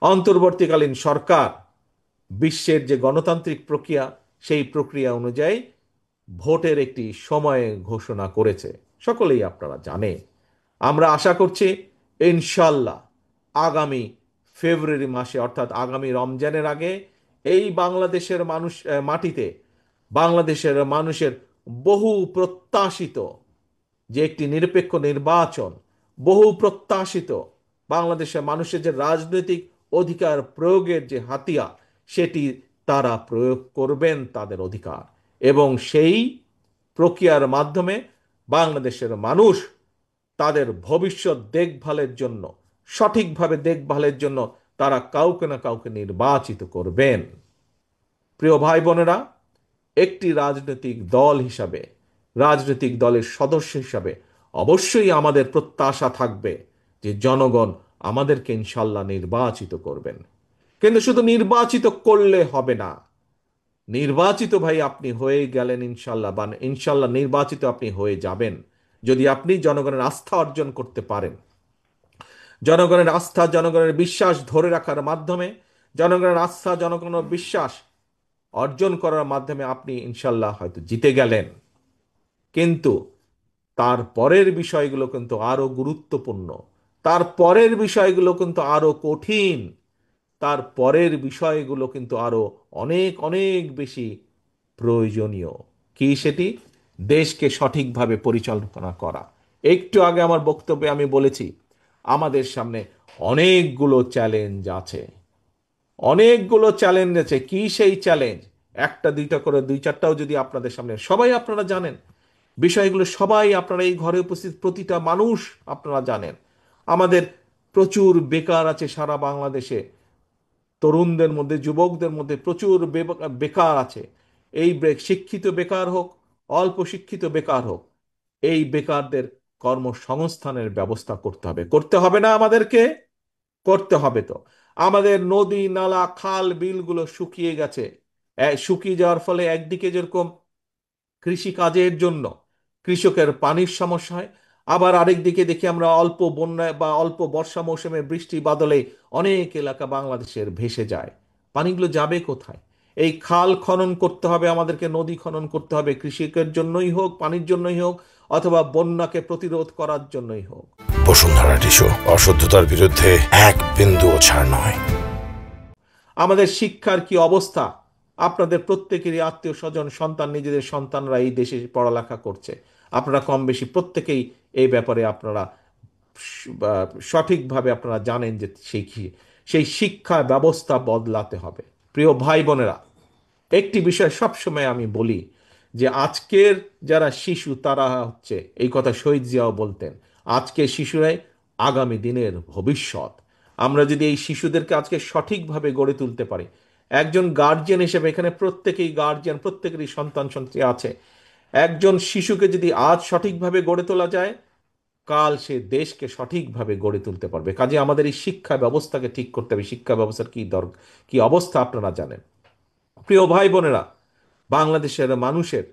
অন্তর্বর্তীকালীন সরকার বিশ্বের যে গণতান্ত্রিক প্রক্রিয়া, সেই প্রক্রিয়া অনুযায়ী ভোটের একটি সময় ঘোষণা করেছে। সকলেই আপনারা জানেন। আমরা আশা করছি ইনশাল্লাহ আগামী ফেব্রুয়ারি মাসে, অর্থাৎ আগামী রমজানের আগে, এই বাংলাদেশের মাটিতে বাংলাদেশের মানুষের বহু প্রত্যাশিত যে একটি নিরপেক্ষ নির্বাচন, বহু প্রত্যাশিত বাংলাদেশের মানুষের যে রাজনৈতিক অধিকার প্রয়োগের যে হাতিয়ার, সেটি তারা প্রয়োগ করবেন তাদের অধিকার। এবং সেই প্রক্রিয়ার মাধ্যমে বাংলাদেশের মানুষ তাদের ভবিষ্যৎ দেখভালের জন্য, সঠিকভাবে দেখভালের জন্য তারা কাউকে না কাউকে নির্বাচিত করবেন। প্রিয় ভাই বোনেরা, একটি রাজনৈতিক দল হিসাবে, রাজনৈতিক দলের সদস্য হিসাবে অবশ্যই আমাদের প্রত্যাশা থাকবে যে জনগণ আমাদেরকে ইনশাল্লাহ নির্বাচিত করবেন। কিন্তু শুধু নির্বাচিত করলে হবে না। নির্বাচিত ভাই আপনি হয়ে গেলেন ইনশাল্লাহ, বা ইনশাল্লাহ নির্বাচিত আপনি হয়ে যাবেন যদি আপনি জনগণের আস্থা অর্জন করতে পারেন। জনগণের আস্থা, জনগণের বিশ্বাস ধরে রাখার মাধ্যমে, জনগণের আস্থা, জনগণের বিশ্বাস অর্জন করার মাধ্যমে আপনি ইনশাল্লাহ হয়তো জিতে গেলেন। কিন্তু তার পরের বিষয়গুলো কিন্তু আরো গুরুত্বপূর্ণ, তার পরের বিষয়গুলো কিন্তু আরো কঠিন, তার পরের বিষয়গুলো কিন্তু আরো অনেক অনেক বেশি প্রয়োজনীয়। কি সেটি? দেশকে সঠিকভাবে পরিচালনা করা। একটু আগে আমার বক্তব্যে আমি বলেছি আমাদের সামনে অনেকগুলো চ্যালেঞ্জ আছে, অনেকগুলো চ্যালেঞ্জ আছে। কি সেই চ্যালেঞ্জ? একটা দুইটা করে দুই চারটাও যদি আপনাদের সামনে, সবাই আপনারা জানেন বিষয়গুলো, সবাই আপনারা এই ঘরে উপস্থিত প্রতিটা মানুষ আপনারা জানেন। আমাদের প্রচুর বেকার আছে সারা বাংলাদেশে, তরুণদের মধ্যে, যুবকদের মধ্যে প্রচুর বেকার আছে। এই শিক্ষিত বেকার হোক, অল্প শিক্ষিত বেকার হোক, এই বেকারদের কর্মসংস্থানের ব্যবস্থা করতে হবে। করতে হবে না আমাদেরকে? করতে হবে তো। আমাদের নদী নালা খাল বিলগুলো শুকিয়ে গেছে। শুকিয়ে যাওয়ার ফলে একদিকে যেরকম কৃষি কাজের জন্য কৃষকের পানির সমস্যা হয়, আবার আরেক দিকে দেখি আমরা অল্প বন্যায় বা অল্প বর্ষা মৌসুমে বৃষ্টি বাদলে অনেক এলাকা বাংলাদেশের ভেসে যায়। পানিগুলো যাবে কোথায়? এই খাল খনন করতে হবে আমাদেরকে, নদী খনন করতে হবে, কৃষিকের জন্যই হোক, পানির জন্যই হোক, অথবা বন্যাকে প্রতিরোধ করার জন্যই হোক। বসুন্ধরা টিস্যু, অশুদ্ধতার বিরুদ্ধে এক বিন্দুও ছাড় নয়। আমাদের শিক্ষার কি অবস্থা? আপনাদের প্রত্যেকেরই আত্মীয় স্বজন, সন্তান, নিজেদের সন্তানরা এই দেশে পড়ালেখা করছে। আপনারা কম বেশি প্রত্যেকেই এই ব্যাপারে আপনারা সঠিকভাবে আপনারা জানেন যে সেই শিক্ষা ব্যবস্থা বদলাতে হবে। প্রিয় ভাই বোনেরা, একটি বিষয় সবসময় আমি বলি যে আজকের যারা শিশু তারা হচ্ছে, এই কথা শহীদ জিয়াও বলতেন, আজকের শিশুরাই আগামী দিনের ভবিষ্যৎ। আমরা যদি এই শিশুদেরকে আজকে সঠিকভাবে গড়ে তুলতে পারি, একজন গার্জিয়ান হিসেবে, এখানে প্রত্যেকেই গার্জিয়ান, প্রত্যেকেরই সন্তান সন্ততি আছে, একজন শিশুকে যদি আজ সঠিকভাবে গড়ে তোলা যায়, কাল সে দেশকে সঠিকভাবে গড়ে তুলতে পারবে। কাজে আমাদের এই শিক্ষা ব্যবস্থাকে ঠিক করতে হবে। শিক্ষা ব্যবস্থার কি দরকার, কি অবস্থা আপনারা জানেন। প্রিয় ভাই বোনেরা, বাংলাদেশের মানুষের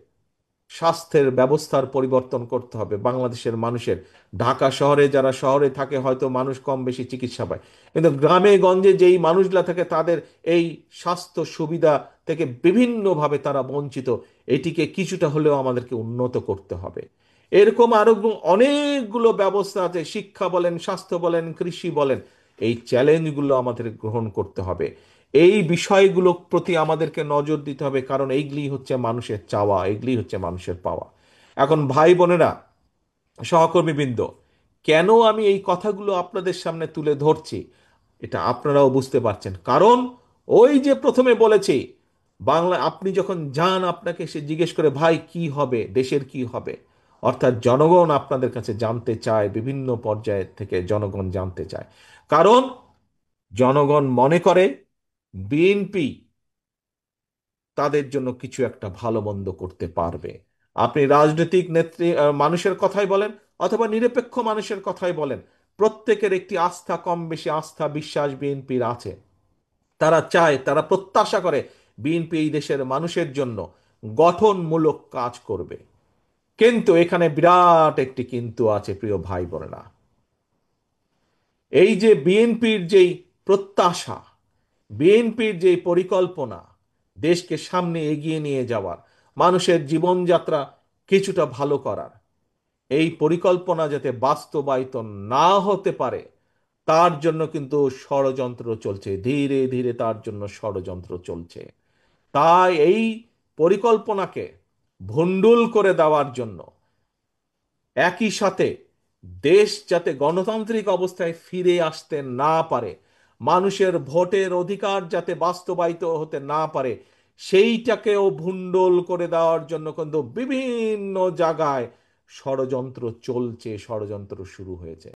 স্বাস্থ্যের ব্যবস্থার পরিবর্তন করতে হবে। বাংলাদেশের মানুষের, ঢাকা শহরে যারা শহরে থাকে হয়তো মানুষ কম বেশি চিকিৎসা পায়, কিন্তু গ্রামে গঞ্জে যেই মানুষগুলা থাকে তাদের এই স্বাস্থ্য সুবিধা থেকে বিভিন্নভাবে তারা বঞ্চিত। এটিকে কিছুটা হলেও আমাদেরকে উন্নত করতে হবে। এরকম আরো অনেকগুলো ব্যবস্থা আছে, শিক্ষা বলেন, স্বাস্থ্য বলেন, কৃষি বলেন। এই চ্যালেঞ্জগুলো আমাদের গ্রহণ করতে হবে। এই বিষয়গুলোর প্রতি আমাদেরকে নজর দিতে হবে, কারণ এইগুলি হচ্ছে মানুষের চাওয়া, এগুলি হচ্ছে মানুষের পাওয়া। এখন ভাই বোনেরা, সহকর্মীবৃন্দ, কেন আমি এই কথাগুলো আপনাদের সামনে তুলে ধরছি এটা আপনারাও বুঝতে পারছেন। কারণ ওই যে প্রথমে বলেছি, বাংলা আপনি যখন যান আপনাকে সে জিজ্ঞেস করে ভাই কি হবে, দেশের কি হবে, অর্থাৎ জনগণ আপনাদের কাছে জানতে চায়, বিভিন্ন পর্যায়ের থেকে জনগণ জানতে চায়। কারণ জনগণ মনে করে বিএনপি তাদের জন্য কিছু একটা ভালো মন্দ করতে পারবে। আপনি রাজনৈতিক নেত্রী মানুষের কথাই বলেন অথবা নিরপেক্ষ মানুষের কথাই বলেন, প্রত্যেকের একটি আস্থা, কম বেশি আস্থা বিশ্বাস বিএনপির আছে। তারা চায়, তারা প্রত্যাশা করে বিএনপি এই দেশের মানুষের জন্য গঠনমূলক কাজ করবে। কিন্তু এখানে বিরাট একটি কিন্তু আছে প্রিয় ভাই বোনেরা। এই যে বিএনপির যেই প্রত্যাশা, বিএনপির যে পরিকল্পনা দেশকে সামনে এগিয়ে নিয়ে যাওয়ার, মানুষের জীবনযাত্রা কিছুটা ভালো করার, এই পরিকল্পনা যাতে বাস্তবায়িত না হতে পারে তার জন্য কিন্তু ষড়যন্ত্র চলছে, ধীরে ধীরে তার জন্য ষড়যন্ত্র চলছে। তাই এই পরিকল্পনাকে ভণ্ডুল করে দেওয়ার জন্য, একই সাথে দেশ যাতে গণতান্ত্রিক অবস্থায় ফিরে আসতে না পারে, মানুষের ভোটের অধিকার যাতে বাস্তবায়িত হতে না পারে, সেইটাকেও ভণ্ডুল করে দেওয়ার জন্য কিন্তু বিভিন্ন জায়গায় ষড়যন্ত্র চলছে, ষড়যন্ত্র শুরু হয়েছে।